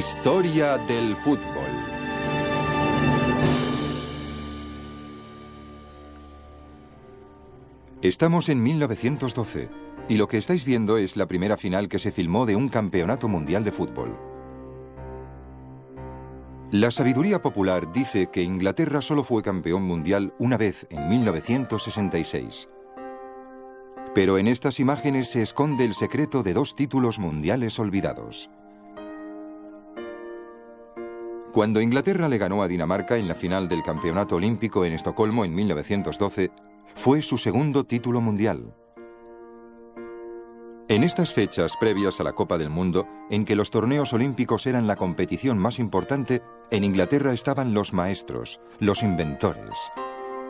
Historia del fútbol. Estamos en 1912 y lo que estáis viendo es la primera final que se filmó de un campeonato mundial de fútbol. La sabiduría popular dice que Inglaterra solo fue campeón mundial una vez en 1966. Pero en estas imágenes se esconde el secreto de dos títulos mundiales olvidados. Cuando Inglaterra le ganó a Dinamarca en la final del Campeonato Olímpico en Estocolmo en 1912, fue su segundo título mundial. En estas fechas previas a la Copa del Mundo, en que los torneos olímpicos eran la competición más importante, en Inglaterra estaban los maestros, los inventores.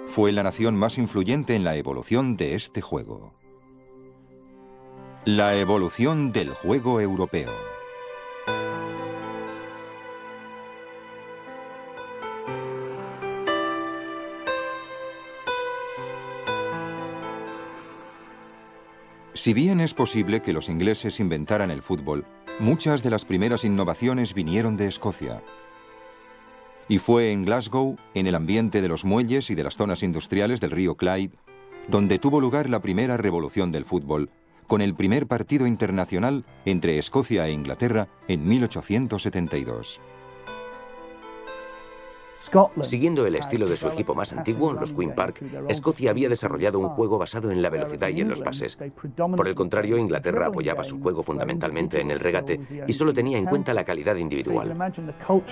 Fue la nación más influyente en la evolución de este juego. La evolución del juego europeo. Si bien es posible que los ingleses inventaran el fútbol, muchas de las primeras innovaciones vinieron de Escocia. Y fue en Glasgow, en el ambiente de los muelles y de las zonas industriales del río Clyde, donde tuvo lugar la primera revolución del fútbol, con el primer partido internacional entre Escocia e Inglaterra en 1872. Siguiendo el estilo de su equipo más antiguo, los Queen Park, Escocia había desarrollado un juego basado en la velocidad y en los pases. Por el contrario, Inglaterra apoyaba su juego fundamentalmente en el regate y solo tenía en cuenta la calidad individual.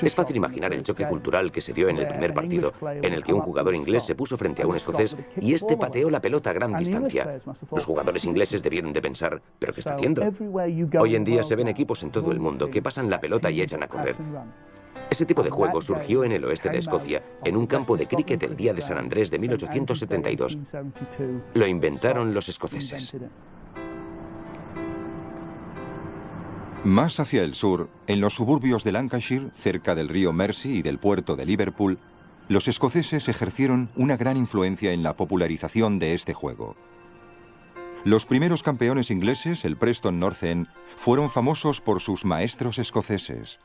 Es fácil imaginar el choque cultural que se dio en el primer partido, en el que un jugador inglés se puso frente a un escocés y este pateó la pelota a gran distancia. Los jugadores ingleses debieron de pensar, ¿pero qué está haciendo? Hoy en día se ven equipos en todo el mundo que pasan la pelota y echan a correr. Ese tipo de juego surgió en el oeste de Escocia, en un campo de críquet el día de San Andrés de 1872. Lo inventaron los escoceses. Más hacia el sur, en los suburbios de Lancashire, cerca del río Mersey y del puerto de Liverpool, los escoceses ejercieron una gran influencia en la popularización de este juego. Los primeros campeones ingleses, el Preston North End, fueron famosos por sus maestros escoceses.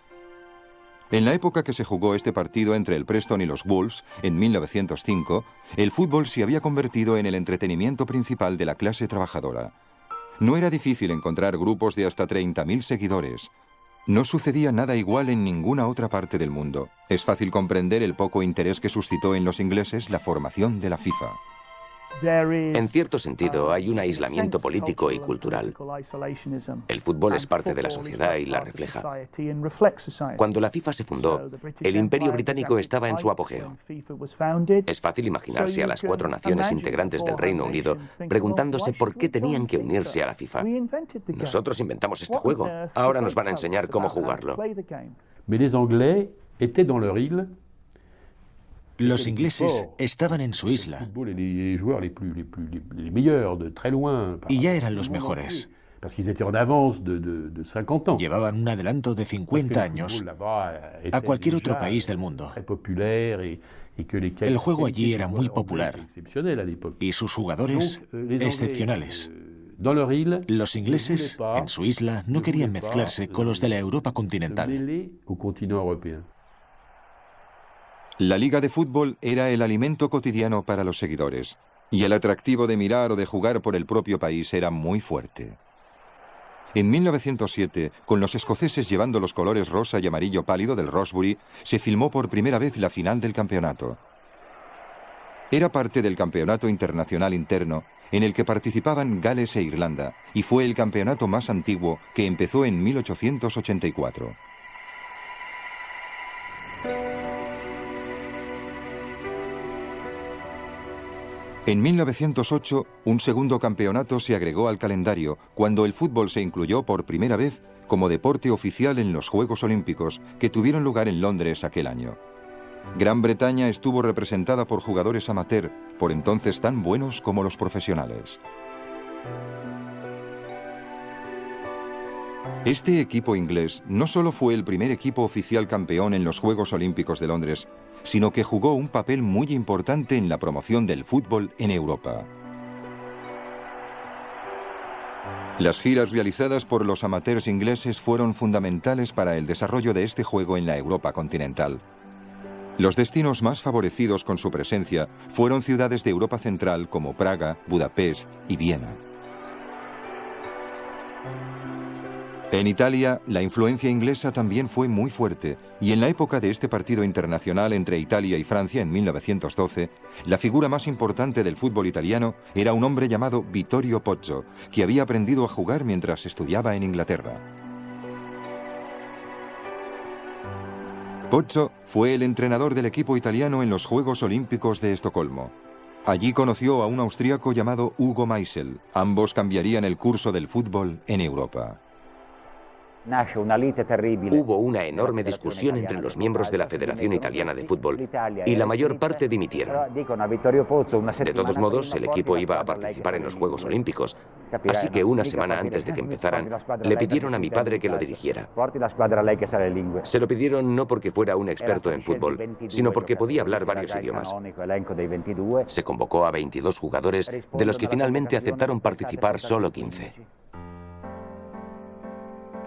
En la época que se jugó este partido entre el Preston y los Wolves, en 1905, el fútbol se había convertido en el entretenimiento principal de la clase trabajadora. No era difícil encontrar grupos de hasta 30.000 seguidores. No sucedía nada igual en ninguna otra parte del mundo. Es fácil comprender el poco interés que suscitó en los ingleses la formación de la FIFA. En cierto sentido, hay un aislamiento político y cultural. El fútbol es parte de la sociedad y la refleja. Cuando la FIFA se fundó, el Imperio Británico estaba en su apogeo. Es fácil imaginarse a las 4 naciones integrantes del Reino Unido preguntándose por qué tenían que unirse a la FIFA. Nosotros inventamos este juego. Ahora nos van a enseñar cómo jugarlo. Los ingleses estaban en su isla y ya eran los mejores. Llevaban un adelanto de 50 años a cualquier otro país del mundo. El juego allí era muy popular y sus jugadores excepcionales. Los ingleses, en su isla, no querían mezclarse con los de la Europa continental. La liga de fútbol era el alimento cotidiano para los seguidores, y el atractivo de mirar o de jugar por el propio país era muy fuerte. En 1907, con los escoceses llevando los colores rosa y amarillo pálido del Rosebery, se filmó por primera vez la final del campeonato. Era parte del campeonato internacional interno, en el que participaban Gales e Irlanda, y fue el campeonato más antiguo, que empezó en 1884. En 1908, un segundo campeonato se agregó al calendario cuando el fútbol se incluyó por primera vez como deporte oficial en los Juegos Olímpicos que tuvieron lugar en Londres aquel año. Gran Bretaña estuvo representada por jugadores amateur, por entonces tan buenos como los profesionales. Este equipo inglés no solo fue el primer equipo oficial campeón en los Juegos Olímpicos de Londres, sino que jugó un papel muy importante en la promoción del fútbol en Europa. Las giras realizadas por los amateurs ingleses fueron fundamentales para el desarrollo de este juego en la Europa continental. Los destinos más favorecidos con su presencia fueron ciudades de Europa Central como Praga, Budapest y Viena. En Italia, la influencia inglesa también fue muy fuerte, y en la época de este partido internacional entre Italia y Francia en 1912, la figura más importante del fútbol italiano era un hombre llamado Vittorio Pozzo, que había aprendido a jugar mientras estudiaba en Inglaterra. Pozzo fue el entrenador del equipo italiano en los Juegos Olímpicos de Estocolmo. Allí conoció a un austríaco llamado Hugo Meisel. Ambos cambiarían el curso del fútbol en Europa. Hubo una enorme discusión entre los miembros de la Federación Italiana de Fútbol y la mayor parte dimitieron. De todos modos, el equipo iba a participar en los Juegos Olímpicos, así que una semana antes de que empezaran, le pidieron a mi padre que lo dirigiera. Se lo pidieron no porque fuera un experto en fútbol, sino porque podía hablar varios idiomas. Se convocó a 22 jugadores, de los que finalmente aceptaron participar solo 15.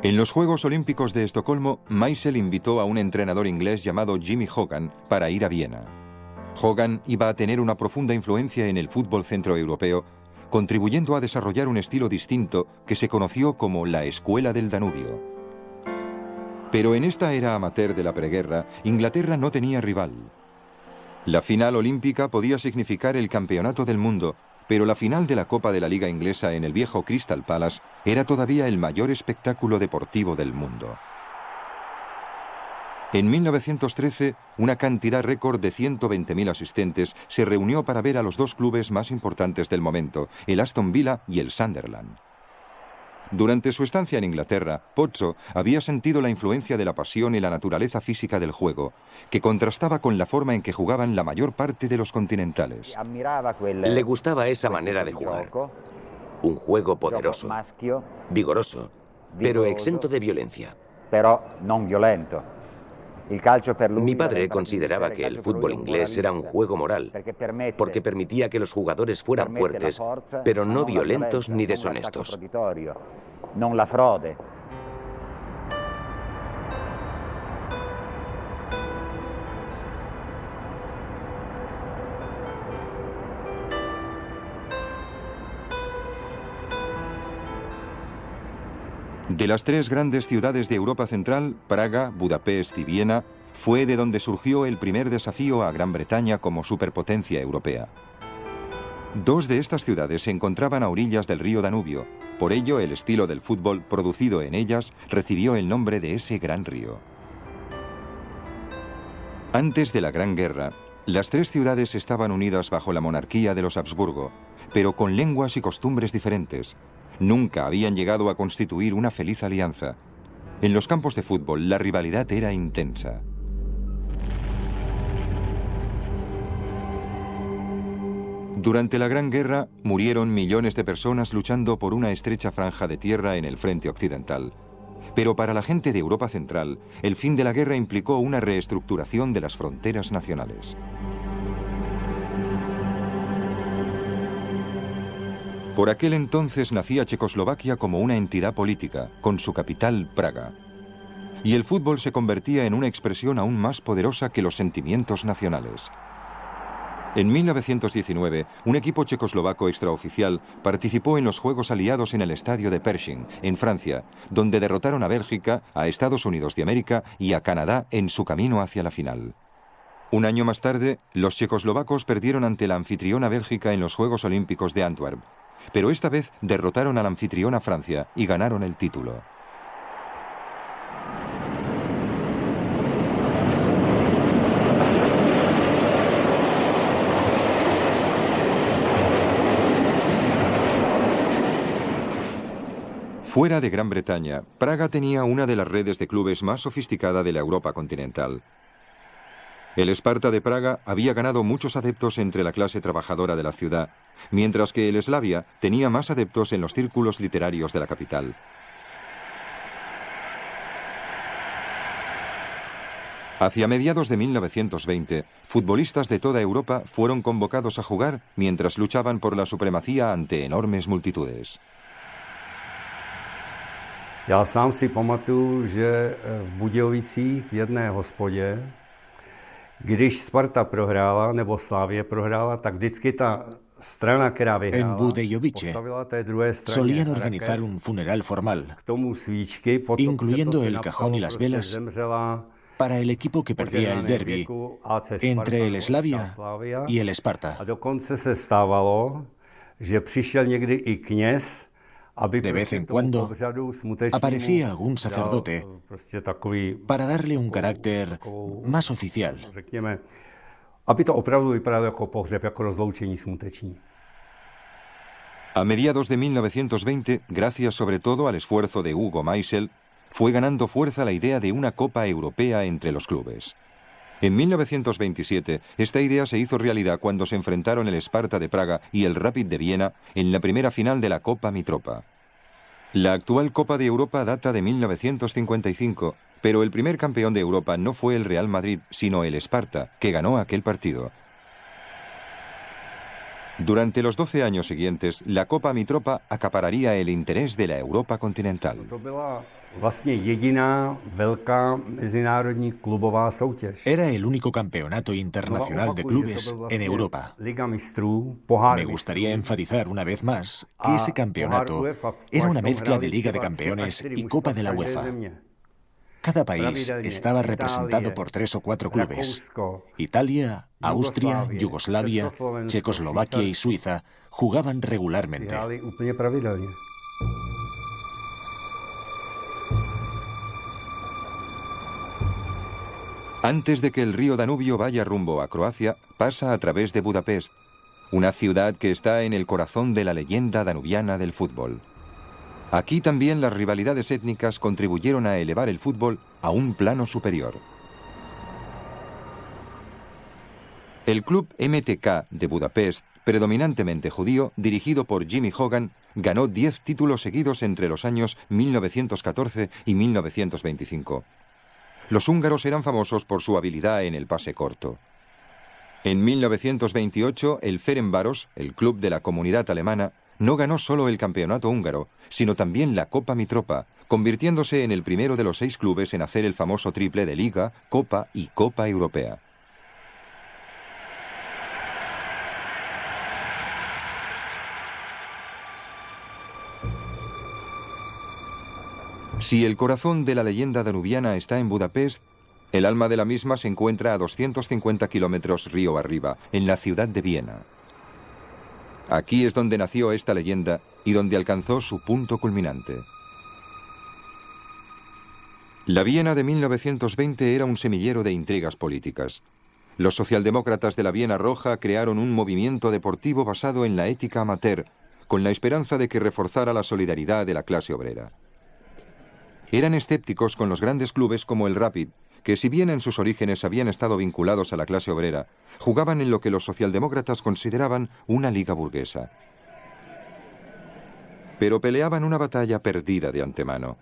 En los Juegos Olímpicos de Estocolmo, Meisel invitó a un entrenador inglés llamado Jimmy Hogan para ir a Viena. Hogan iba a tener una profunda influencia en el fútbol centroeuropeo, contribuyendo a desarrollar un estilo distinto que se conoció como la Escuela del Danubio. Pero en esta era amateur de la preguerra, Inglaterra no tenía rival. La final olímpica podía significar el campeonato del mundo, pero la final de la Copa de la Liga Inglesa en el viejo Crystal Palace era todavía el mayor espectáculo deportivo del mundo. En 1913, una cantidad récord de 120.000 asistentes se reunió para ver a los dos clubes más importantes del momento, el Aston Villa y el Sunderland. Durante su estancia en Inglaterra, Pozzo había sentido la influencia de la pasión y la naturaleza física del juego, que contrastaba con la forma en que jugaban la mayor parte de los continentales. Le gustaba esa manera de jugar. Un juego poderoso, vigoroso, pero exento de violencia. Mi padre consideraba que el fútbol inglés era un juego moral, porque permitía que los jugadores fueran fuertes, pero no violentos ni deshonestos. De las tres grandes ciudades de Europa Central, Praga, Budapest y Viena, fue de donde surgió el primer desafío a Gran Bretaña como superpotencia europea. Dos de estas ciudades se encontraban a orillas del río Danubio, por ello el estilo del fútbol producido en ellas recibió el nombre de ese gran río. Antes de la Gran Guerra, las tres ciudades estaban unidas bajo la monarquía de los Habsburgo, pero con lenguas y costumbres diferentes. Nunca habían llegado a constituir una feliz alianza. En los campos de fútbol, la rivalidad era intensa. Durante la Gran Guerra, murieron millones de personas luchando por una estrecha franja de tierra en el frente occidental. Pero para la gente de Europa Central, el fin de la guerra implicó una reestructuración de las fronteras nacionales. Por aquel entonces nacía Checoslovaquia como una entidad política, con su capital Praga. Y el fútbol se convertía en una expresión aún más poderosa que los sentimientos nacionales. En 1919, un equipo checoslovaco extraoficial participó en los Juegos Aliados en el estadio de Pershing, en Francia, donde derrotaron a Bélgica, a Estados Unidos de América y a Canadá en su camino hacia la final. Un año más tarde, los checoslovacos perdieron ante la anfitriona Bélgica en los Juegos Olímpicos de Antwerp. Pero esta vez derrotaron a la anfitriona Francia y ganaron el título. Fuera de Gran Bretaña, Praga tenía una de las redes de clubes más sofisticada de la Europa continental. El Sparta de Praga había ganado muchos adeptos entre la clase trabajadora de la ciudad, mientras que el Slavia tenía más adeptos en los círculos literarios de la capital. Hacia mediados de 1920, futbolistas de toda Europa fueron convocados a jugar mientras luchaban por la supremacía ante enormes multitudes. Já sám si pamatuju, že v Budějovicích v jedné hospodě, když Sparta prohrála nebo Slavia prohrála, tak vždycky ta strana, která vyhrála, En Budějovice postavila té druhé straně solían organizar un funeral formal, k tomu svíčky, potom incluyendo se to si el napsalo, cajón y las prostě velas, zemřela para el equipo que perdía el derbi entre el Slavia y el Esparta. A dokonce se stávalo, že přišel někdy i kněz, aby De vez en cuando aparecía algún sacerdote para darle un carácter más oficial. Řekněme, aby to opravdu vypadalo jako pohřeb, jako rozloučení smuteční. A mediados de 1920, gracias sobre todo al esfuerzo de Hugo Meisel, fue ganando fuerza la idea de una Copa Europea entre los clubes. En 1927, esta idea se hizo realidad cuando se enfrentaron el Sparta de Praga y el Rapid de Viena en la primera final de la Copa Mitropa. La actual Copa de Europa data de 1955, pero el primer campeón de Europa no fue el Real Madrid, sino el Sparta, que ganó aquel partido. Durante los 12 años siguientes, la Copa Mitropa acapararía el interés de la Europa continental. Era el único campeonato internacional de clubes en Europa. Me gustaría enfatizar una vez más que ese campeonato era una mezcla de Liga de Campeones y Copa de la UEFA. Cada país estaba representado por 3 o 4 clubes. Italia, Austria, Yugoslavia, Checoslovaquia y Suiza jugaban regularmente. Antes de que el río Danubio vaya rumbo a Croacia, pasa a través de Budapest, una ciudad que está en el corazón de la leyenda danubiana del fútbol. Aquí también las rivalidades étnicas contribuyeron a elevar el fútbol a un plano superior. El club MTK de Budapest, predominantemente judío, dirigido por Jimmy Hogan, ganó 10 títulos seguidos entre los años 1914 y 1925. Los húngaros eran famosos por su habilidad en el pase corto. En 1928, el Ferencváros, el club de la comunidad alemana, no ganó solo el campeonato húngaro, sino también la Copa Mitropa, convirtiéndose en el primero de los 6 clubes en hacer el famoso triple de Liga, Copa y Copa Europea. Si el corazón de la leyenda danubiana está en Budapest, el alma de la misma se encuentra a 250 kilómetros río arriba, en la ciudad de Viena. Aquí es donde nació esta leyenda y donde alcanzó su punto culminante. La Viena de 1920 era un semillero de intrigas políticas. Los socialdemócratas de la Viena Roja crearon un movimiento deportivo basado en la ética amateur, con la esperanza de que reforzara la solidaridad de la clase obrera. Eran escépticos con los grandes clubes como el Rapid, que si bien en sus orígenes habían estado vinculados a la clase obrera, jugaban en lo que los socialdemócratas consideraban una liga burguesa. Pero peleaban una batalla perdida de antemano.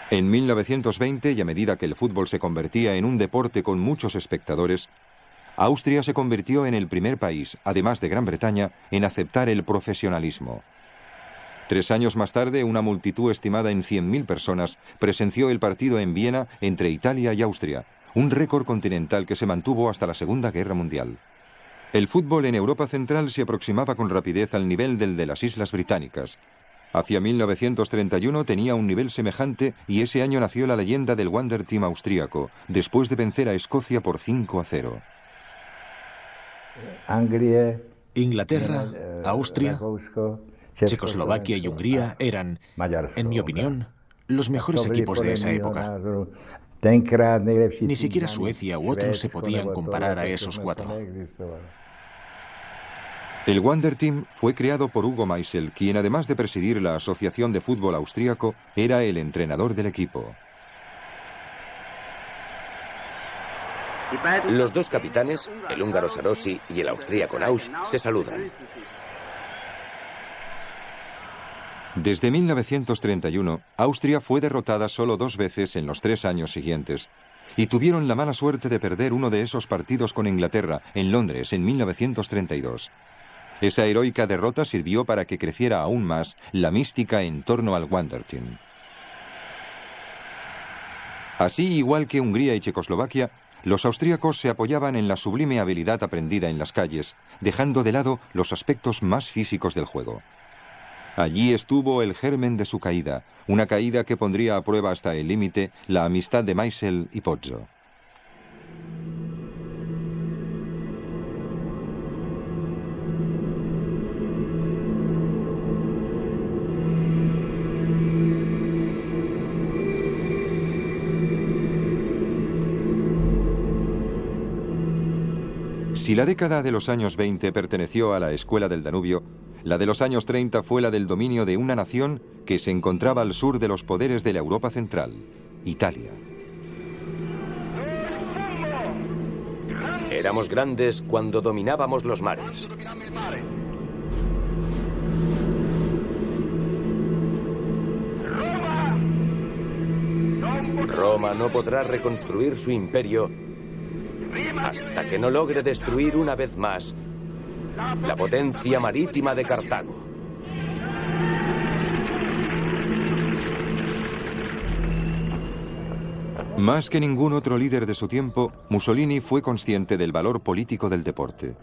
En 1920, y a medida que el fútbol se convertía en un deporte con muchos espectadores, Austria se convirtió en el primer país, además de Gran Bretaña, en aceptar el profesionalismo. 3 años más tarde, una multitud estimada en 100.000 personas presenció el partido en Viena entre Italia y Austria, un récord continental que se mantuvo hasta la Segunda Guerra Mundial. El fútbol en Europa Central se aproximaba con rapidez al nivel del de las Islas Británicas. Hacia 1931 tenía un nivel semejante y ese año nació la leyenda del Wander Team austríaco, después de vencer a Escocia por 5-0. Inglaterra, Austria, Checoslovaquia y Hungría eran, en mi opinión, los mejores equipos de esa época. Ni siquiera Suecia u otros se podían comparar a esos 4. El Wander Team fue creado por Hugo Meisel, quien además de presidir la Asociación de Fútbol Austríaco, era el entrenador del equipo. Los 2 capitanes, el húngaro Sarosi y el austríaco Nausch, se saludan. Desde 1931, Austria fue derrotada solo 2 veces en los 3 años siguientes, y tuvieron la mala suerte de perder uno de esos partidos con Inglaterra, en Londres, en 1932. Esa heroica derrota sirvió para que creciera aún más la mística en torno al Wunderteam. Así, igual que Hungría y Checoslovaquia, los austríacos se apoyaban en la sublime habilidad aprendida en las calles, dejando de lado los aspectos más físicos del juego. Allí estuvo el germen de su caída, una caída que pondría a prueba hasta el límite la amistad de Meisel y Pozzo. Si la década de los años 20 perteneció a la Escuela del Danubio, la de los años 30 fue la del dominio de una nación que se encontraba al sur de los poderes de la Europa central, Italia. Éramos grandes cuando dominábamos los mares. Roma no podrá reconstruir su imperio hasta que no logre destruir una vez más la potencia marítima de Cartago. Más que ningún otro líder de su tiempo, Mussolini fue consciente del valor político del deporte.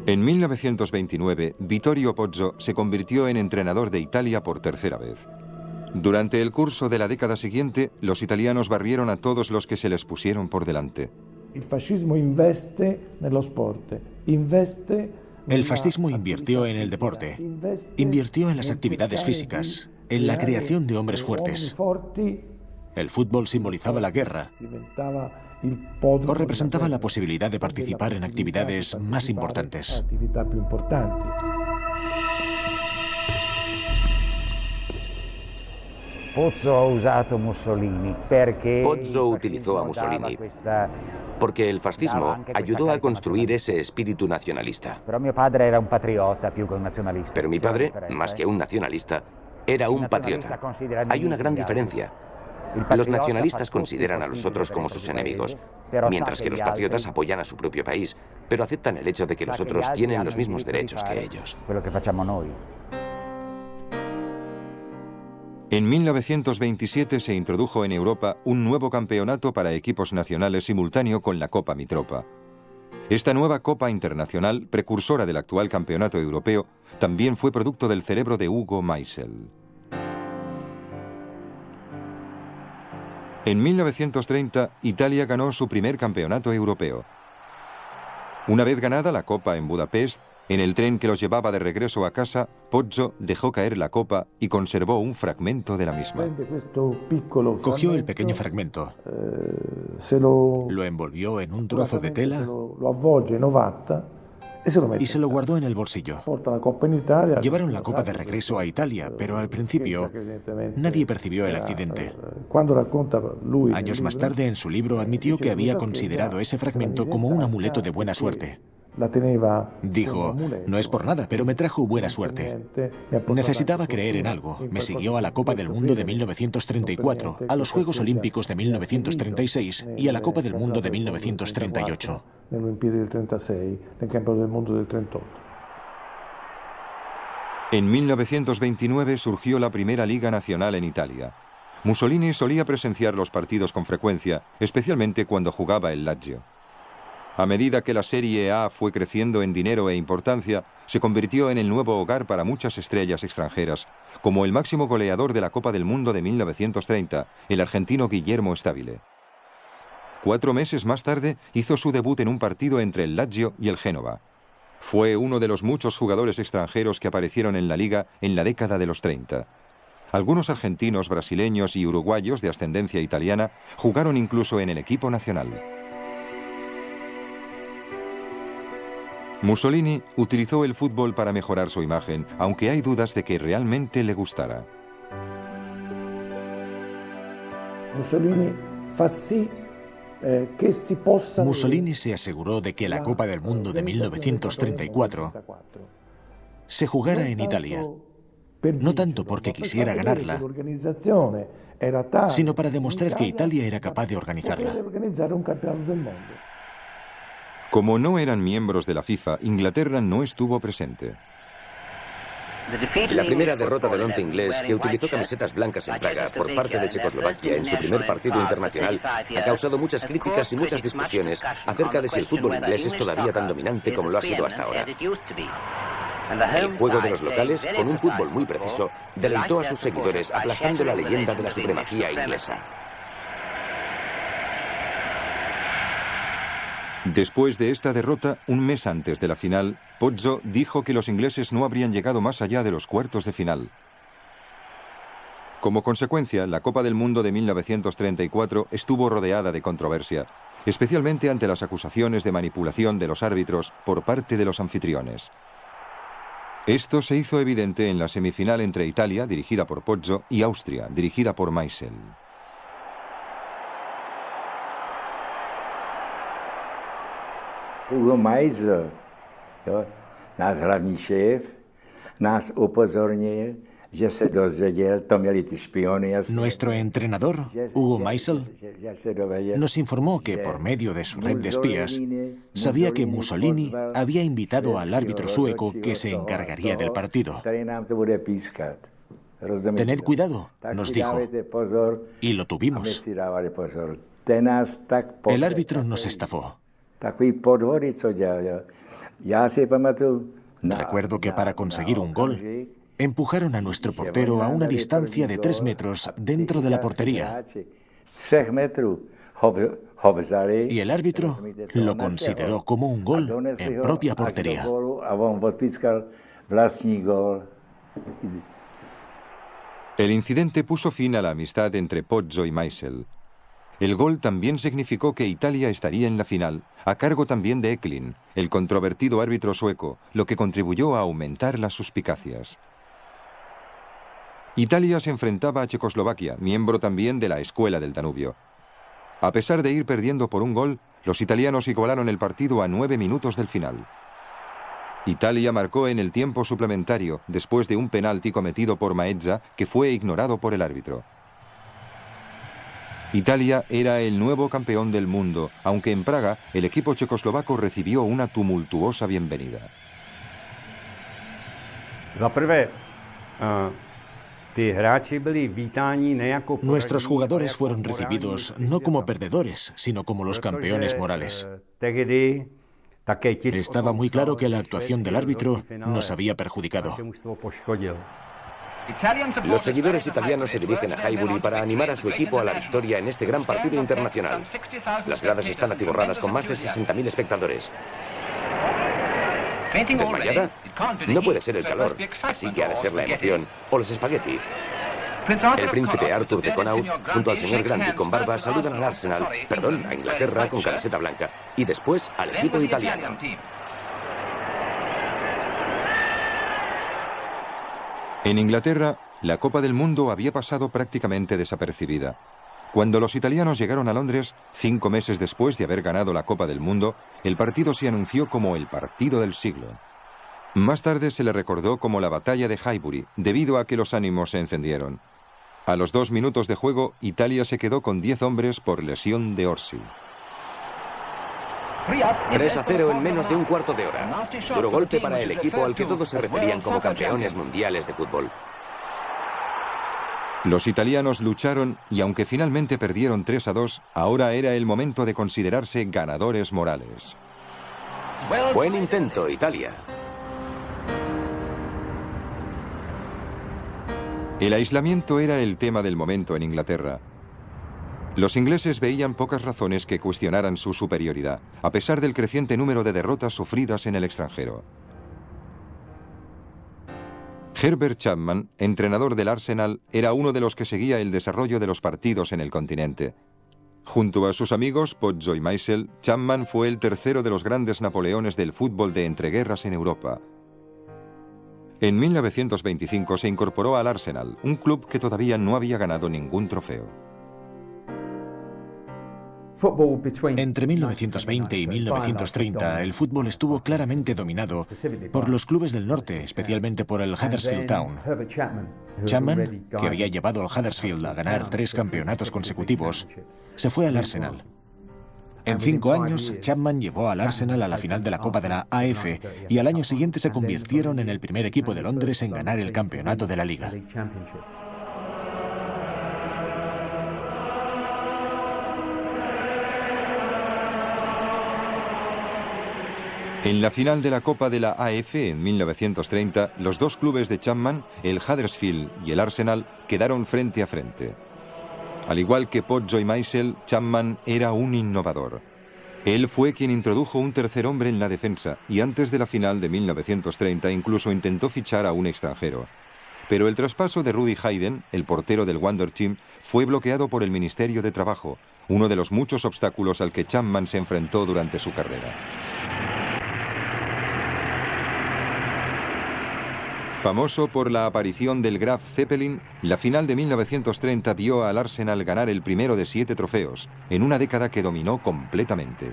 En 1929, Vittorio Pozzo se convirtió en entrenador de Italia por tercera vez. Durante el curso de la década siguiente, los italianos barrieron a todos los que se les pusieron por delante. El fascismo invirtió en el deporte, Invirtió en las actividades físicas, en la creación de hombres fuertes. El fútbol simbolizaba la guerra o representaba la posibilidad de participar en actividades más importantes. Pozzo utilizó a Mussolini porque el fascismo ayudó a construir ese espíritu nacionalista. Pero mi padre, más que un nacionalista, era un patriota. Hay una gran diferencia. Los nacionalistas consideran a los otros como sus enemigos, mientras que los patriotas apoyan a su propio país, pero aceptan el hecho de que los otros tienen los mismos derechos que ellos. En 1927 se introdujo en Europa un nuevo campeonato para equipos nacionales simultáneo con la Copa Mitropa. Esta nueva Copa Internacional, precursora del actual campeonato europeo, también fue producto del cerebro de Hugo Meisel. En 1930, Italia ganó su primer campeonato europeo. Una vez ganada la Copa en Budapest, en el tren que los llevaba de regreso a casa, Pozzo dejó caer la copa y conservó un fragmento de la misma. Cogió el pequeño fragmento, lo envolvió en un trozo de tela y se lo guardó en el bolsillo. Llevaron la copa de regreso a Italia, pero al principio nadie percibió el accidente. Años más tarde, en su libro, admitió que había considerado ese fragmento como un amuleto de buena suerte. Dijo, no es por nada, pero me trajo buena suerte. Necesitaba creer en algo. Me siguió a la Copa del Mundo de 1934, a los Juegos Olímpicos de 1936 y a la Copa del Mundo de 1938. En 1929 surgió la primera Liga Nacional en Italia. Mussolini solía presenciar los partidos con frecuencia, especialmente cuando jugaba el Lazio. A medida que la Serie A fue creciendo en dinero e importancia, se convirtió en el nuevo hogar para muchas estrellas extranjeras, como el máximo goleador de la Copa del Mundo de 1930, el argentino Guillermo Stabile. 4 meses más tarde hizo su debut en un partido entre el Lazio y el Génova. Fue uno de los muchos jugadores extranjeros que aparecieron en la liga en la década de los 30. Algunos argentinos, brasileños y uruguayos de ascendencia italiana jugaron incluso en el equipo nacional. Mussolini utilizó el fútbol para mejorar su imagen, aunque hay dudas de que realmente le gustara. Mussolini se aseguró de que la Copa del Mundo de 1934 se jugara en Italia, no tanto porque quisiera ganarla, sino para demostrar que Italia era capaz de organizarla. Como no eran miembros de la FIFA, Inglaterra no estuvo presente. La primera derrota del once inglés, que utilizó camisetas blancas en Praga por parte de Checoslovaquia en su primer partido internacional, ha causado muchas críticas y muchas discusiones acerca de si el fútbol inglés es todavía tan dominante como lo ha sido hasta ahora. El juego de los locales, con un fútbol muy preciso, deleitó a sus seguidores aplastando la leyenda de la supremacía inglesa. Después de esta derrota, un mes antes de la final, Pozzo dijo que los ingleses no habrían llegado más allá de los cuartos de final. Como consecuencia, la Copa del Mundo de 1934 estuvo rodeada de controversia, especialmente ante las acusaciones de manipulación de los árbitros por parte de los anfitriones. Esto se hizo evidente en la semifinal entre Italia, dirigida por Pozzo, y Austria, dirigida por Meisel. Hugo Meisel, náš hlavní šéf, nás upozornil, že se dozvěděl, to měli ty špiony. Nuestro entrenador, Hugo Meisel, nos informó que por medio de su red de espías sabía que Mussolini había invitado al árbitro sueco que se encargaría del partido. Tened cuidado, nos dijo, y lo tuvimos. El árbitro nos estafó. Recuerdo que para conseguir un gol, empujaron a nuestro portero a una distancia de 3 metros dentro de la portería. Y el árbitro lo consideró como un gol en propia portería. El incidente puso fin a la amistad entre Pozzo y Meisel. El gol también significó que Italia estaría en la final, a cargo también de Eklund, el controvertido árbitro sueco, lo que contribuyó a aumentar las suspicacias. Italia se enfrentaba a Checoslovaquia, miembro también de la Escuela del Danubio. A pesar de ir perdiendo por un gol, los italianos igualaron el partido a 9 minutos del final. Italia marcó en el tiempo suplementario, después de un penalti cometido por Maezza, que fue ignorado por el árbitro. Italia era el nuevo campeón del mundo, aunque en Praga el equipo checoslovaco recibió una tumultuosa bienvenida. Nuestros jugadores fueron recibidos no como perdedores, sino como los campeones morales. Estaba muy claro que la actuación del árbitro nos había perjudicado. Los seguidores italianos se dirigen a Highbury para animar a su equipo a la victoria en este gran partido internacional. Las gradas están atiborradas con más de 60.000 espectadores. ¿Desmayada? No puede ser el calor, así que ha de ser la emoción o los espagueti. El príncipe Arthur de Connaught, junto al señor Grandi con barba, saludan al Arsenal, perdón, a Inglaterra con camiseta blanca, y después al equipo italiano. En Inglaterra, la Copa del Mundo había pasado prácticamente desapercibida. Cuando los italianos llegaron a Londres, 5 meses después de haber ganado la Copa del Mundo, el partido se anunció como el partido del siglo. Más tarde se le recordó como la batalla de Highbury, debido a que los ánimos se encendieron. A los 2 minutos de juego, Italia se quedó con 10 hombres por lesión de Orsi. 3-0 en menos de un cuarto de hora. Duro golpe para el equipo al que todos se referían como campeones mundiales de fútbol. Los italianos lucharon y aunque finalmente perdieron 3-2, ahora era el momento de considerarse ganadores morales. Buen intento, Italia. El aislamiento era el tema del momento en Inglaterra. Los ingleses veían pocas razones que cuestionaran su superioridad, a pesar del creciente número de derrotas sufridas en el extranjero. Herbert Chapman, entrenador del Arsenal, era uno de los que seguía el desarrollo de los partidos en el continente. Junto a sus amigos Pozzo y Meisel, Chapman fue el tercero de los grandes Napoleones del fútbol de entreguerras en Europa. En 1925 se incorporó al Arsenal, un club que todavía no había ganado ningún trofeo. Entre 1920 y 1930, el fútbol estuvo claramente dominado por los clubes del norte, especialmente por el Huddersfield Town. Chapman, que había llevado al Huddersfield a ganar 3 campeonatos consecutivos, se fue al Arsenal. En 5 años, Chapman llevó al Arsenal a la final de la Copa de la AF y al año siguiente se convirtieron en el primer equipo de Londres en ganar el campeonato de la liga. En la final de la Copa de la AF en 1930, los dos clubes de Chapman, el Huddersfield y el Arsenal, quedaron frente a frente. Al igual que Poggio y Meisel, Chapman era un innovador. Él fue quien introdujo un tercer hombre en la defensa y antes de la final de 1930 incluso intentó fichar a un extranjero. Pero el traspaso de Rudy Hayden, el portero del Wonder Team, fue bloqueado por el Ministerio de Trabajo, uno de los muchos obstáculos al que Chapman se enfrentó durante su carrera. Famoso por la aparición del Graf Zeppelin, la final de 1930 vio al Arsenal ganar el primero de 7 trofeos, en una década que dominó completamente.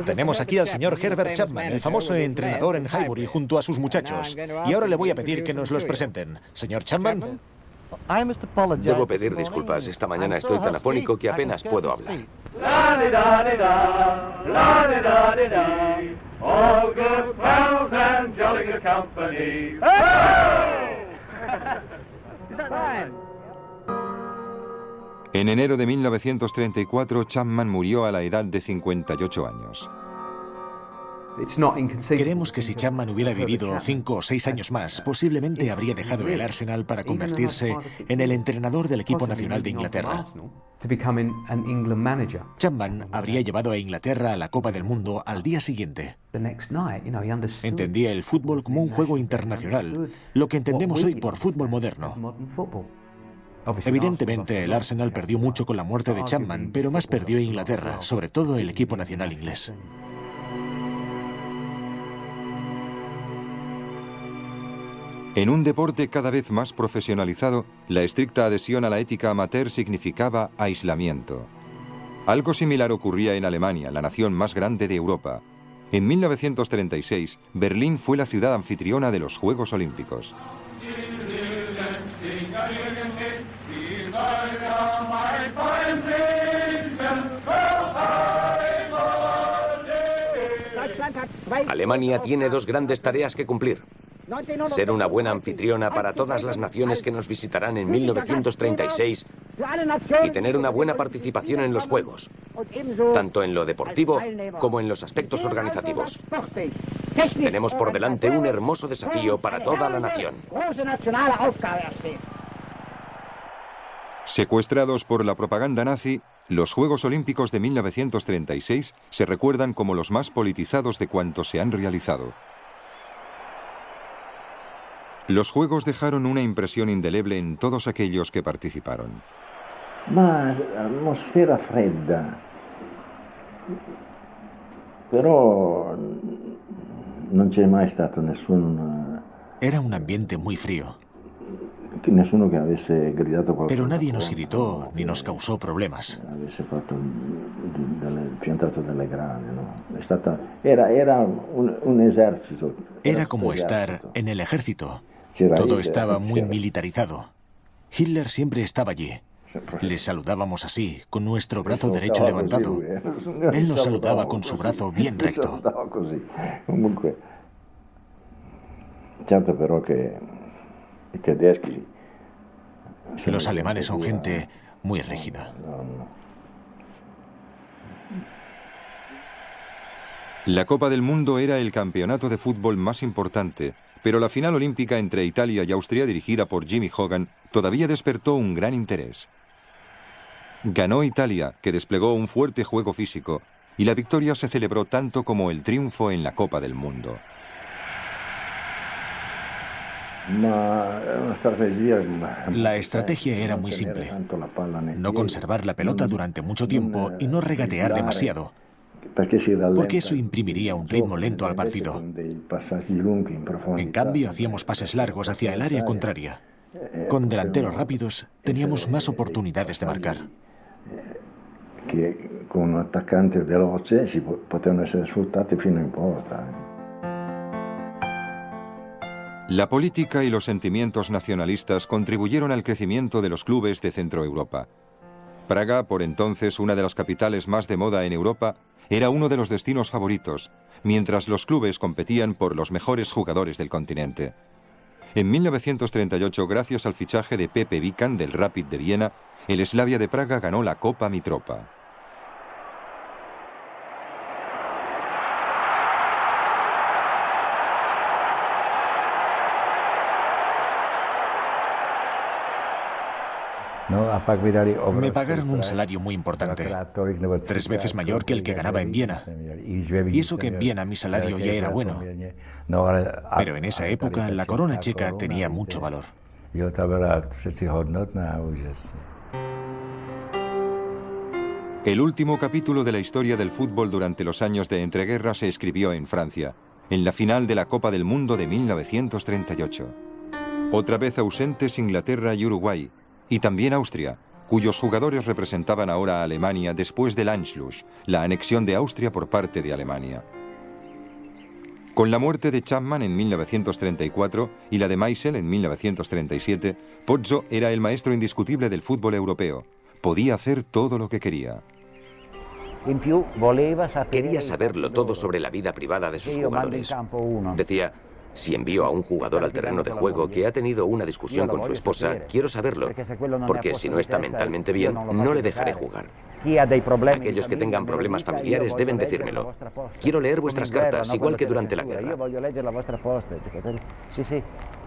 Tenemos aquí al señor Herbert Chapman, el famoso entrenador en Highbury, junto a sus muchachos. Y ahora le voy a pedir que nos los presenten. Señor Chapman. Debo pedir disculpas. Esta mañana estoy tan afónico que apenas puedo hablar. All good pals and jolly good company. En enero de 1934, Chapman murió a la edad de 58 años. Creemos que si Chapman hubiera vivido 5 o 6 años más, posiblemente habría dejado el Arsenal para convertirse en el entrenador del equipo nacional de Inglaterra. Chapman habría llevado a Inglaterra a la Copa del Mundo al día siguiente. Entendía el fútbol como un juego internacional, lo que entendemos hoy por fútbol moderno. Evidentemente, el Arsenal perdió mucho con la muerte de Chapman, pero más perdió Inglaterra, sobre todo el equipo nacional inglés. En un deporte cada vez más profesionalizado, la estricta adhesión a la ética amateur significaba aislamiento. Algo similar ocurría en Alemania, la nación más grande de Europa. En 1936, Berlín fue la ciudad anfitriona de los Juegos Olímpicos. Alemania tiene 2 grandes tareas que cumplir. Ser una buena anfitriona para todas las naciones que nos visitarán en 1936 y tener una buena participación en los Juegos, tanto en lo deportivo como en los aspectos organizativos. Tenemos por delante un hermoso desafío para toda la nación. Secuestrados por la propaganda nazi, los Juegos Olímpicos de 1936 se recuerdan como los más politizados de cuantos se han realizado. Los Juegos dejaron una impresión indeleble en todos aquellos que participaron. Ma atmosfera fredda, però non c'è mai stato nessun... Era un ambiente muy frío. Nessuno che avesse gridato qualcosa. Pero nadie nos gritó ni nos causó problemas. Avesse fatto piantato delle grane, no? Era un ejército. Era como estar en el ejército. Todo estaba muy militarizado. Hitler siempre estaba allí. Le saludábamos así, con nuestro brazo derecho levantado. Él nos saludaba con su brazo bien recto. Certo però che i tedeschi... Los alemanes son gente muy rígida. La Copa del Mundo era el campeonato de fútbol más importante, pero la final olímpica entre Italia y Austria, dirigida por Jimmy Hogan, todavía despertó un gran interés. Ganó Italia, que desplegó un fuerte juego físico, y la victoria se celebró tanto como el triunfo en la Copa del Mundo. La estrategia era muy simple. No conservar la pelota durante mucho tiempo y no regatear demasiado, porque eso imprimiría un ritmo lento al partido. En cambio, hacíamos pases largos hacia el área contraria. Con delanteros rápidos teníamos más oportunidades de marcar. Que con un atacante veloce potevano essere sfruttati fino in porta. La política y los sentimientos nacionalistas contribuyeron al crecimiento de los clubes de Centroeuropa. Praga, por entonces una de las capitales más de moda en Europa, era uno de los destinos favoritos, mientras los clubes competían por los mejores jugadores del continente. En 1938, gracias al fichaje de Pepe Vican del Rapid de Viena, el Slavia de Praga ganó la Copa Mitropa. Me pagaron un salario muy importante, 3 veces mayor que el que ganaba en Viena. Y eso que en Viena mi salario ya era bueno. Pero en esa época la corona checa tenía mucho valor. El último capítulo de la historia del fútbol durante los años de entreguerra se escribió en Francia, en la final de la Copa del Mundo de 1938. Otra vez ausentes Inglaterra y Uruguay, y también Austria, cuyos jugadores representaban ahora a Alemania después del Anschluss, la anexión de Austria por parte de Alemania. Con la muerte de Chapman en 1934 y la de Meisel en 1937, Pozzo era el maestro indiscutible del fútbol europeo. Podía hacer todo lo que quería. Quería saberlo todo sobre la vida privada de sus jugadores. Decía: si envío a un jugador al terreno de juego que ha tenido una discusión con su esposa, quiero saberlo, porque si no está mentalmente bien, no le dejaré jugar. Aquellos que tengan problemas familiares deben decírmelo. Quiero leer vuestras cartas, igual que durante la guerra.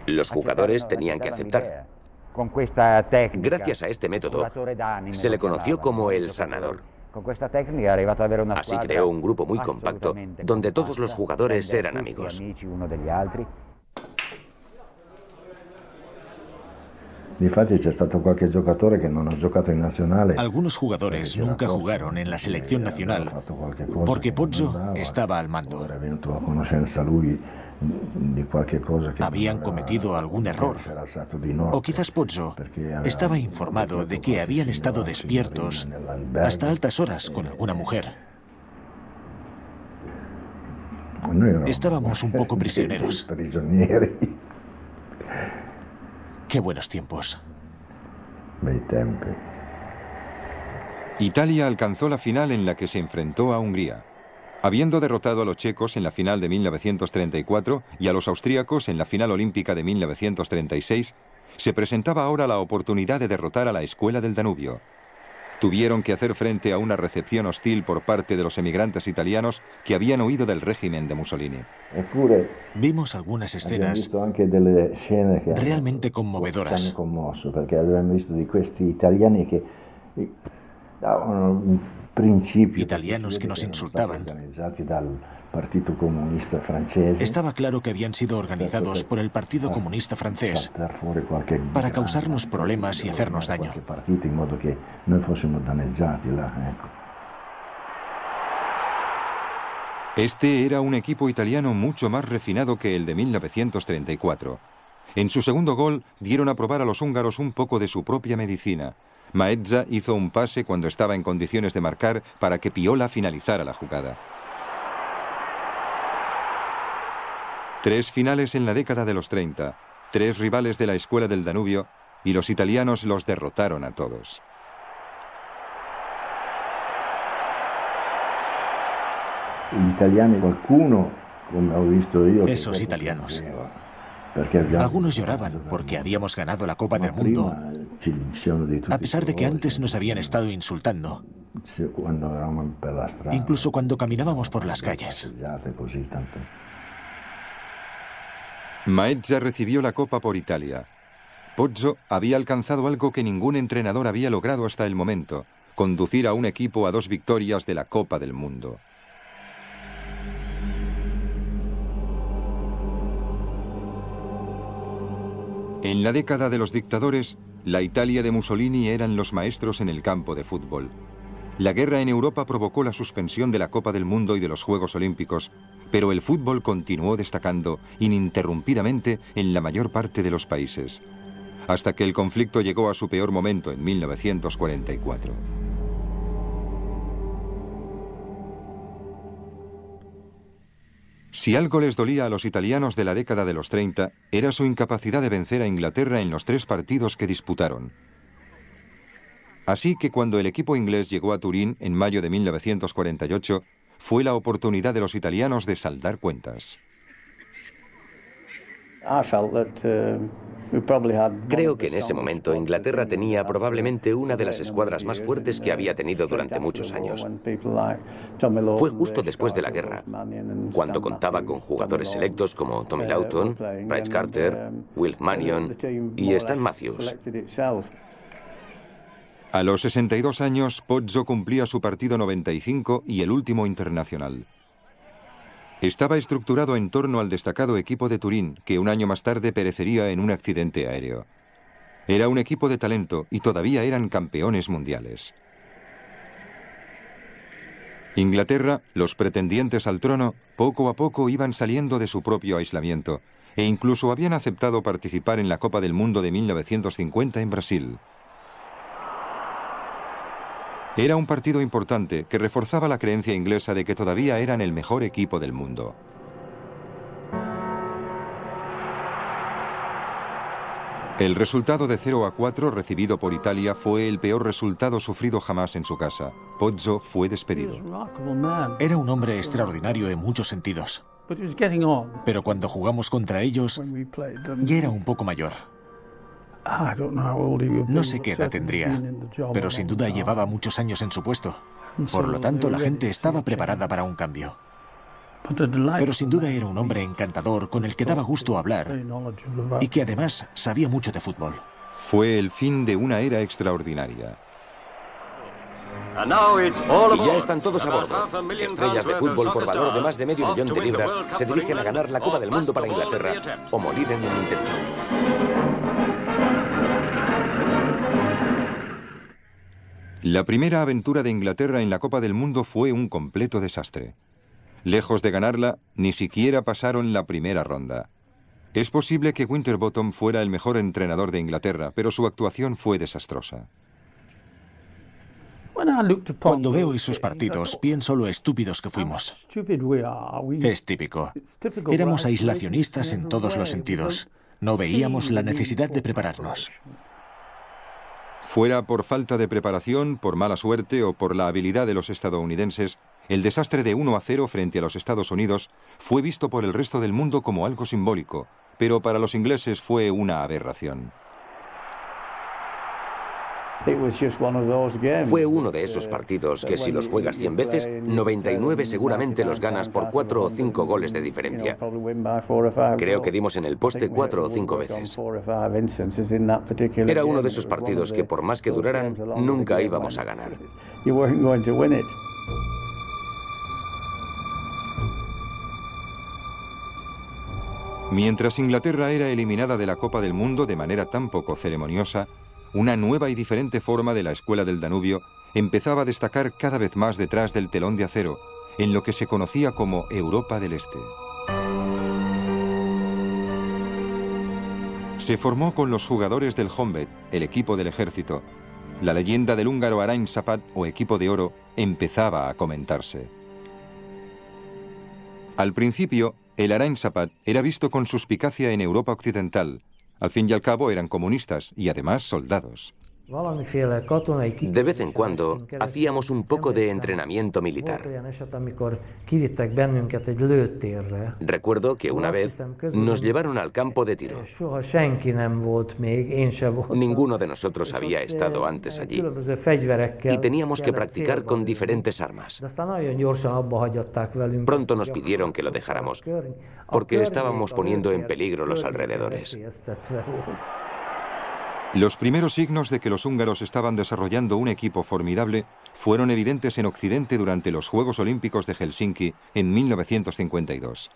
Los jugadores tenían que aceptar. Gracias a este método, se le conoció como el sanador. Así creó un grupo muy compacto, donde todos los jugadores eran amigos. Algunos jugadores nunca jugaron en la selección nacional porque Pozzo estaba al mando. Habían cometido algún error, o quizás Pozzo estaba informado de que habían estado despiertos hasta altas horas con alguna mujer. Estábamos un poco prisioneros. Qué buenos tiempos. Italia alcanzó la final en la que se enfrentó a Hungría. Habiendo derrotado a los checos en la final de 1934 y a los austríacos en la final olímpica de 1936, se presentaba ahora la oportunidad de derrotar a la Escuela del Danubio. Tuvieron que hacer frente a una recepción hostil por parte de los emigrantes italianos que habían huido del régimen de Mussolini. Vimos algunas escenas realmente conmovedoras. Italianos que nos insultaban. Estaba claro que habían sido organizados por el Partido Comunista Francés para causarnos problemas y hacernos daño. Este era un equipo italiano mucho más refinado que el de 1934. En su segundo gol dieron a probar a los húngaros un poco de su propia medicina. Maezza hizo un pase cuando estaba en condiciones de marcar para que Piola finalizara la jugada. 3 finales en la década de los 30, 3 rivales de la Escuela del Danubio, y los italianos los derrotaron a todos. Esos italianos. Algunos lloraban porque habíamos ganado la Copa del Mundo, a pesar de que antes nos habían estado insultando, incluso cuando caminábamos por las calles. Maezza recibió la Copa por Italia. Pozzo había alcanzado algo que ningún entrenador había logrado hasta el momento: conducir a un equipo a 2 victorias de la Copa del Mundo. En la década de los dictadores, la Italia de Mussolini eran los maestros en el campo de fútbol. La guerra en Europa provocó la suspensión de la Copa del Mundo y de los Juegos Olímpicos, pero el fútbol continuó destacando ininterrumpidamente en la mayor parte de los países, hasta que el conflicto llegó a su peor momento en 1944. Si algo les dolía a los italianos de la década de los 30, era su incapacidad de vencer a Inglaterra en los 3 partidos que disputaron. Así que cuando el equipo inglés llegó a Turín en mayo de 1948, fue la oportunidad de los italianos de saldar cuentas. Creo que en ese momento Inglaterra tenía probablemente una de las escuadras más fuertes que había tenido durante muchos años. Fue justo después de la guerra, cuando contaba con jugadores selectos como Tommy Lawton, Bryce Carter, Wilf Mannion y Stan Matthews. A los 62 años, Pozzo cumplía su partido 95 y el último internacional. Estaba estructurado en torno al destacado equipo de Turín, que un año más tarde perecería en un accidente aéreo. Era un equipo de talento y todavía eran campeones mundiales. Inglaterra, los pretendientes al trono, poco a poco iban saliendo de su propio aislamiento e incluso habían aceptado participar en la Copa del Mundo de 1950 en Brasil. Era un partido importante que reforzaba la creencia inglesa de que todavía eran el mejor equipo del mundo. El resultado de 0-4 recibido por Italia fue el peor resultado sufrido jamás en su casa. Pozzo fue despedido. Era un hombre extraordinario en muchos sentidos. Pero cuando jugamos contra ellos, ya era un poco mayor. No sé qué edad tendría, pero sin duda llevaba muchos años en su puesto. Por lo tanto, la gente estaba preparada para un cambio. Pero sin duda era un hombre encantador con el que daba gusto hablar y que además sabía mucho de fútbol. Fue el fin de una era extraordinaria. Y ya están todos a bordo. Estrellas de fútbol por valor de más de $500 000 se dirigen a ganar la Copa del Mundo para Inglaterra o morir en el intento. La primera aventura de Inglaterra en la Copa del Mundo fue un completo desastre. Lejos de ganarla, ni siquiera pasaron la primera ronda. Es posible que Winterbottom fuera el mejor entrenador de Inglaterra, pero su actuación fue desastrosa. Cuando veo esos partidos, pienso lo estúpidos que fuimos. Es típico. Éramos aislacionistas en todos los sentidos. No veíamos la necesidad de prepararnos. Fuera por falta de preparación, por mala suerte o por la habilidad de los estadounidenses, el desastre de 1-0 frente a los Estados Unidos fue visto por el resto del mundo como algo simbólico, pero para los ingleses fue una aberración. Fue uno de esos partidos que si los juegas 100 veces, 99 seguramente los ganas por 4 o 5 goles de diferencia. Creo que dimos en el poste 4 o 5 veces. Era uno de esos partidos que por más que duraran, nunca íbamos a ganar. Mientras Inglaterra era eliminada de la Copa del Mundo de manera tan poco ceremoniosa, una nueva y diferente forma de la Escuela del Danubio empezaba a destacar cada vez más detrás del telón de acero, en lo que se conocía como Europa del Este. Se formó con los jugadores del Honvéd, el equipo del ejército. La leyenda del húngaro Arany-Szapad o equipo de oro empezaba a comentarse. Al principio, el Arany-Szapad era visto con suspicacia en Europa occidental. Al fin y al cabo eran comunistas y además soldados. De vez en cuando hacíamos un poco de entrenamiento militar. Recuerdo que una vez nos llevaron al campo de tiro. Ninguno de nosotros había estado antes allí y teníamos que practicar con diferentes armas. Pronto nos pidieron que lo dejáramos porque estábamos poniendo en peligro los alrededores. Los primeros signos de que los húngaros estaban desarrollando un equipo formidable fueron evidentes en Occidente durante los Juegos Olímpicos de Helsinki en 1952.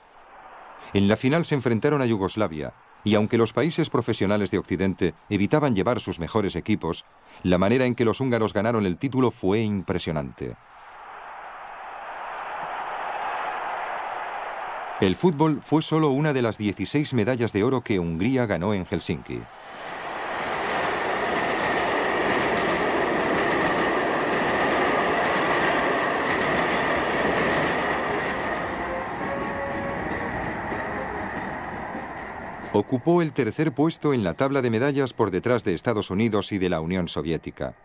En la final se enfrentaron a Yugoslavia, y aunque los países profesionales de Occidente evitaban llevar sus mejores equipos, la manera en que los húngaros ganaron el título fue impresionante. El fútbol fue solo una de las 16 medallas de oro que Hungría ganó en Helsinki. Ocupó el tercer puesto en la tabla de medallas por detrás de Estados Unidos y de la Unión Soviética.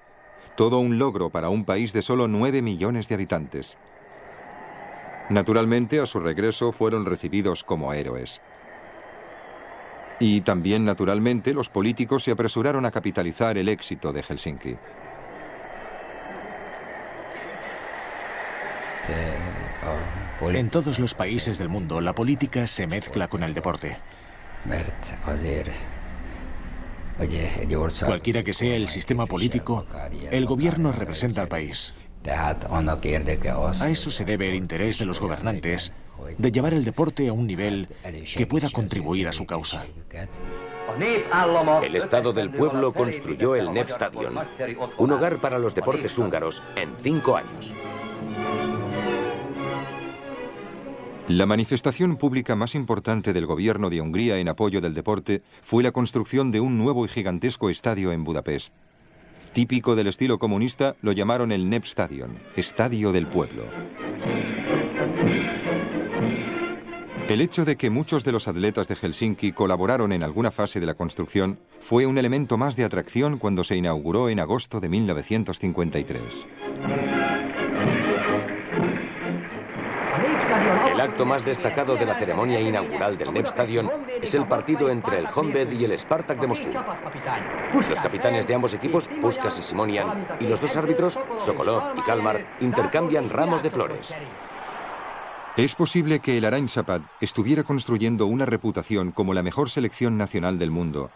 Todo un logro para un país de solo 9 millones de habitantes. Naturalmente, a su regreso fueron recibidos como héroes. Y también, naturalmente, los políticos se apresuraron a capitalizar el éxito de Helsinki. En todos los países del mundo, la política se mezcla con el deporte. Cualquiera que sea el sistema político, el gobierno representa al país. A eso se debe el interés de los gobernantes de llevar el deporte a un nivel que pueda contribuir a su causa. El Estado del Pueblo construyó el Népstadion, un hogar para los deportes húngaros en 5 años. La manifestación pública más importante del gobierno de Hungría en apoyo del deporte fue la construcción de un nuevo y gigantesco estadio en Budapest. Típico del estilo comunista, lo llamaron el Népstadion, Estadio del Pueblo. El hecho de que muchos de los atletas de Helsinki colaboraron en alguna fase de la construcción fue un elemento más de atracción cuando se inauguró en agosto de 1953. El acto más destacado de la ceremonia inaugural del Népstadion es el partido entre el Honvéd y el Spartak de Moscú. Los capitanes de ambos equipos, Puskás y Simonian, y los dos árbitros, Sokolov y Kalmar, intercambian ramos de flores. Es posible que el Aranyszapad estuviera construyendo una reputación como la mejor selección nacional del mundo,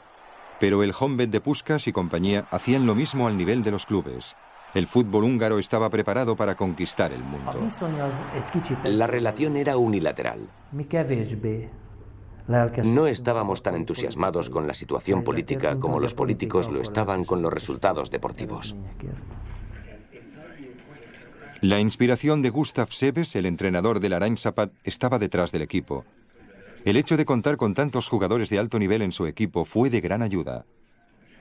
pero el Honvéd de Puskás y compañía hacían lo mismo al nivel de los clubes. El fútbol húngaro estaba preparado para conquistar el mundo. La relación era unilateral. No estábamos tan entusiasmados con la situación política como los políticos lo estaban con los resultados deportivos. La inspiración de Gustav Seves, el entrenador del Aranyszapad, estaba detrás del equipo. El hecho de contar con tantos jugadores de alto nivel en su equipo fue de gran ayuda.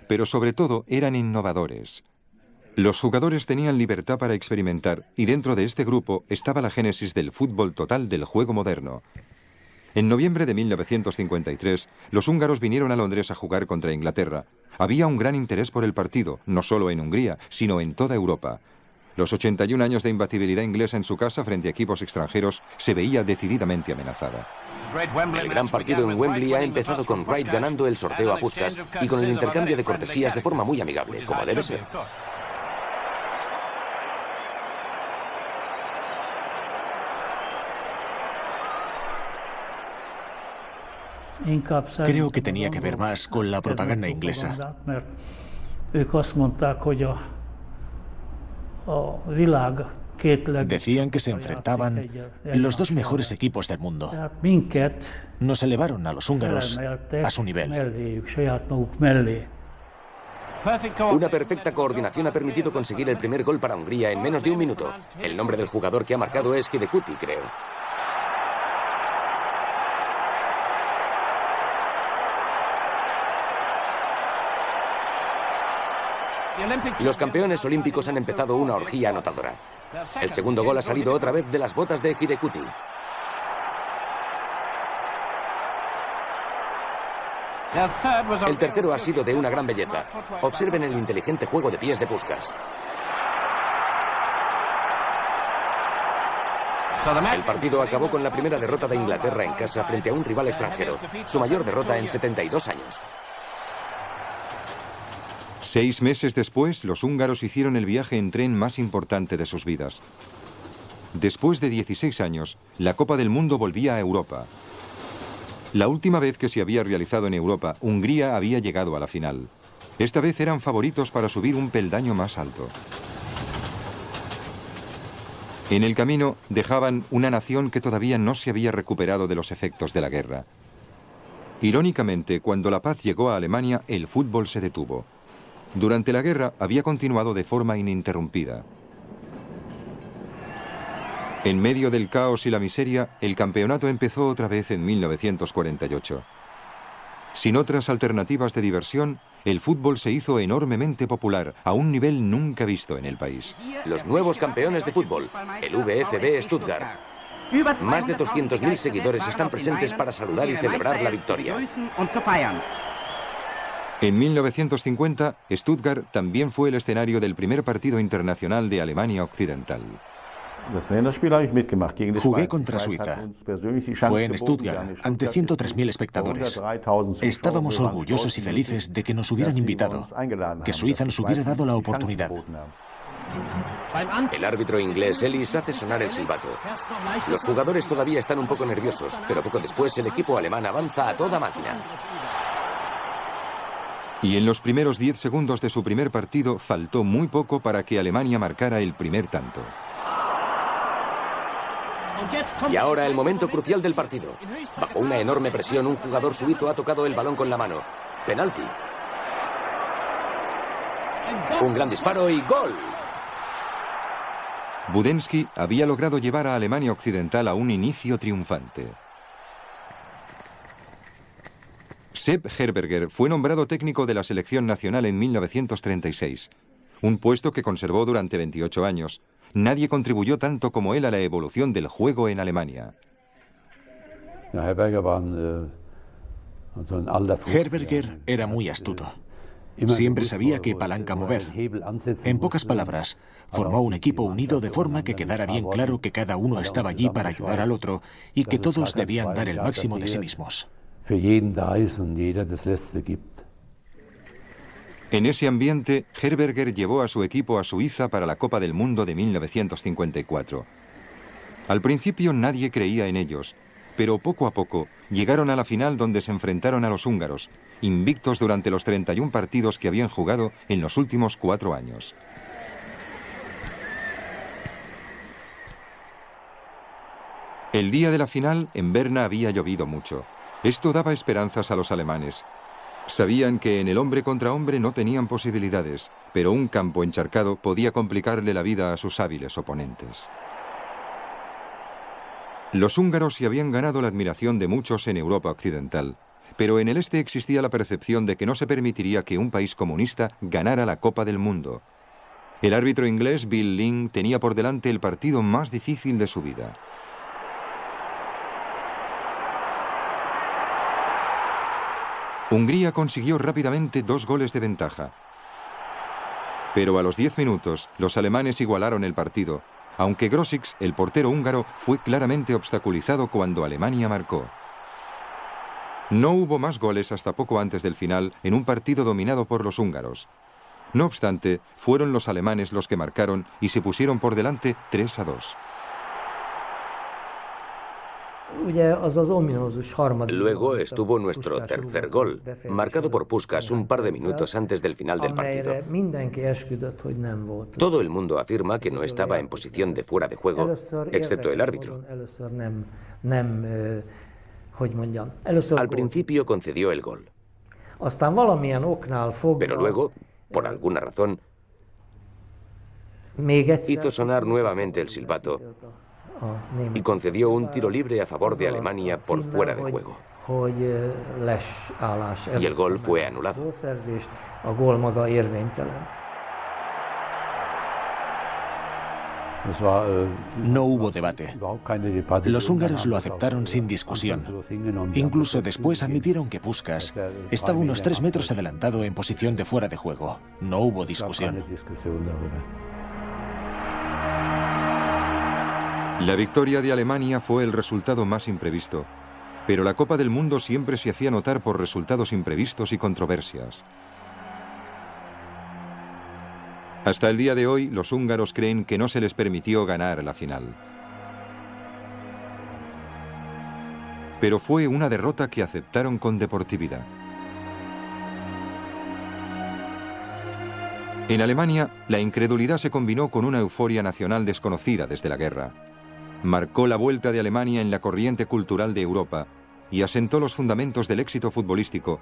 Pero sobre todo eran innovadores. Los jugadores tenían libertad para experimentar y dentro de este grupo estaba la génesis del fútbol total del juego moderno. En noviembre de 1953, los húngaros vinieron a Londres a jugar contra Inglaterra. Había un gran interés por el partido, no solo en Hungría, sino en toda Europa. Los 81 años de imbatibilidad inglesa en su casa frente a equipos extranjeros se veía decididamente amenazada. El gran partido en Wembley ha empezado con Wright ganando el sorteo a Puskás y con el intercambio de cortesías de forma muy amigable, como debe ser. Creo que tenía que ver más con la propaganda inglesa. Decían que se enfrentaban los dos mejores equipos del mundo. Nos elevaron a los húngaros a su nivel. Una perfecta coordinación ha permitido conseguir el primer gol para Hungría en menos de un minuto. El nombre del jugador que ha marcado es Hidekuti, creo. Los campeones olímpicos han empezado una orgía anotadora. El segundo gol ha salido otra vez de las botas de Hidekuti. El tercero ha sido de una gran belleza. Observen el inteligente juego de pies de Puskás. El partido acabó con la primera derrota de Inglaterra en casa frente a un rival extranjero, su mayor derrota en 72 años. 6 meses después, los húngaros hicieron el viaje en tren más importante de sus vidas. Después de 16 años, la Copa del Mundo volvía a Europa. La última vez que se había realizado en Europa, Hungría había llegado a la final. Esta vez eran favoritos para subir un peldaño más alto. En el camino dejaban una nación que todavía no se había recuperado de los efectos de la guerra. Irónicamente, cuando la paz llegó a Alemania, el fútbol se detuvo. Durante la guerra había continuado de forma ininterrumpida. En medio del caos y la miseria, el campeonato empezó otra vez en 1948. Sin otras alternativas de diversión, el fútbol se hizo enormemente popular, a un nivel nunca visto en el país. Los nuevos campeones de fútbol, el VfB Stuttgart. Más de 200.000 seguidores están presentes para saludar y celebrar la victoria. En 1950, Stuttgart también fue el escenario del primer partido internacional de Alemania Occidental. Jugué contra Suiza. Fue en Stuttgart, ante 103.000 espectadores. Estábamos orgullosos y felices de que nos hubieran invitado, que Suiza nos hubiera dado la oportunidad. El árbitro inglés Ellis hace sonar el silbato. Los jugadores todavía están un poco nerviosos, pero poco después el equipo alemán avanza a toda máquina. Y en los primeros 10 segundos de su primer partido faltó muy poco para que Alemania marcara el primer tanto. Y ahora el momento crucial del partido. Bajo una enorme presión, un jugador suizo ha tocado el balón con la mano. Penalti. Un gran disparo y ¡gol! Budensky había logrado llevar a Alemania Occidental a un inicio triunfante. Sepp Herberger fue nombrado técnico de la selección nacional en 1936, un puesto que conservó durante 28 años. Nadie contribuyó tanto como él a la evolución del juego en Alemania. Herberger era muy astuto. Siempre sabía qué palanca mover. En pocas palabras, formó un equipo unido de forma que quedara bien claro que cada uno estaba allí para ayudar al otro y que todos debían dar el máximo de sí mismos. En ese ambiente, Herberger llevó a su equipo a Suiza para la Copa del Mundo de 1954. Al principio nadie creía en ellos, pero poco a poco llegaron a la final donde se enfrentaron a los húngaros, invictos durante los 31 partidos que habían jugado en los últimos 4 años. El día de la final, en Berna había llovido mucho. Esto daba esperanzas a los alemanes. Sabían que en el hombre contra hombre no tenían posibilidades, pero un campo encharcado podía complicarle la vida a sus hábiles oponentes. Los húngaros se habían ganado la admiración de muchos en Europa Occidental, pero en el este existía la percepción de que no se permitiría que un país comunista ganara la Copa del Mundo. El árbitro inglés Bill Ling tenía por delante el partido más difícil de su vida. Hungría consiguió rápidamente 2 goles de ventaja. Pero a los 10 minutos, los alemanes igualaron el partido, aunque Grosics, el portero húngaro, fue claramente obstaculizado cuando Alemania marcó. No hubo más goles hasta poco antes del final en un partido dominado por los húngaros. No obstante, fueron los alemanes los que marcaron y se pusieron por delante 3-2. Luego estuvo nuestro tercer gol, marcado por Puskás un par de minutos antes del final del partido. Todo el mundo afirma que no estaba en posición de fuera de juego, excepto el árbitro. Al principio concedió el gol, pero luego, por alguna razón, hizo sonar nuevamente el silbato y concedió un tiro libre a favor de Alemania por fuera de juego. Y el gol fue anulado. No hubo debate. Los húngaros lo aceptaron sin discusión. Incluso después admitieron que Puskás estaba unos 3 metros adelantado en posición de fuera de juego. No hubo discusión. La victoria de Alemania fue el resultado más imprevisto, pero la Copa del Mundo siempre se hacía notar por resultados imprevistos y controversias. Hasta el día de hoy, los húngaros creen que no se les permitió ganar la final. Pero fue una derrota que aceptaron con deportividad. En Alemania, la incredulidad se combinó con una euforia nacional desconocida desde la guerra. Marcó la vuelta de Alemania en la corriente cultural de Europa y asentó los fundamentos del éxito futbolístico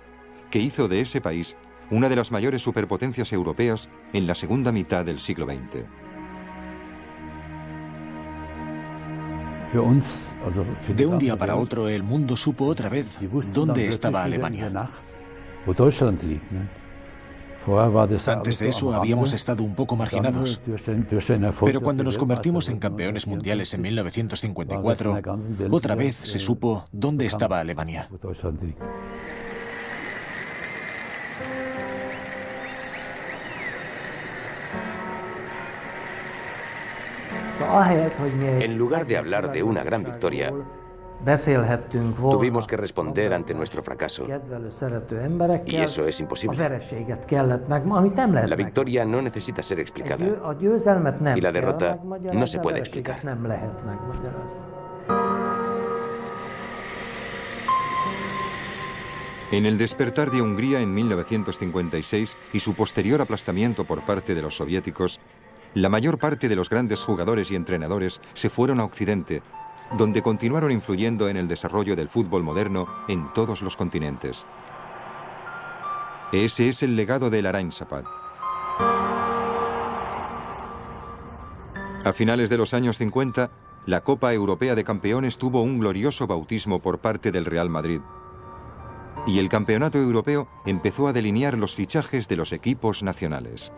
que hizo de ese país una de las mayores superpotencias europeas en la segunda mitad del siglo XX. De un día para otro, el mundo supo otra vez dónde estaba Alemania. Antes de eso habíamos estado un poco marginados, pero cuando nos convertimos en campeones mundiales en 1954, otra vez se supo dónde estaba Alemania. En lugar de hablar de una gran victoria, tuvimos que responder ante nuestro fracaso. Y eso es imposible. La victoria no necesita ser explicada. Y la derrota no se puede explicar. En el despertar de Hungría en 1956 y su posterior aplastamiento por parte de los soviéticos, la mayor parte de los grandes jugadores y entrenadores se fueron a Occidente, donde continuaron influyendo en el desarrollo del fútbol moderno en todos los continentes. Ese es el legado del Aransapat. A finales de los años 50, la Copa Europea de Campeones tuvo un glorioso bautismo por parte del Real Madrid. Y el Campeonato Europeo empezó a delinear los fichajes de los equipos nacionales.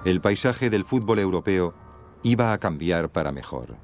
El paisaje del fútbol europeo iba a cambiar para mejor.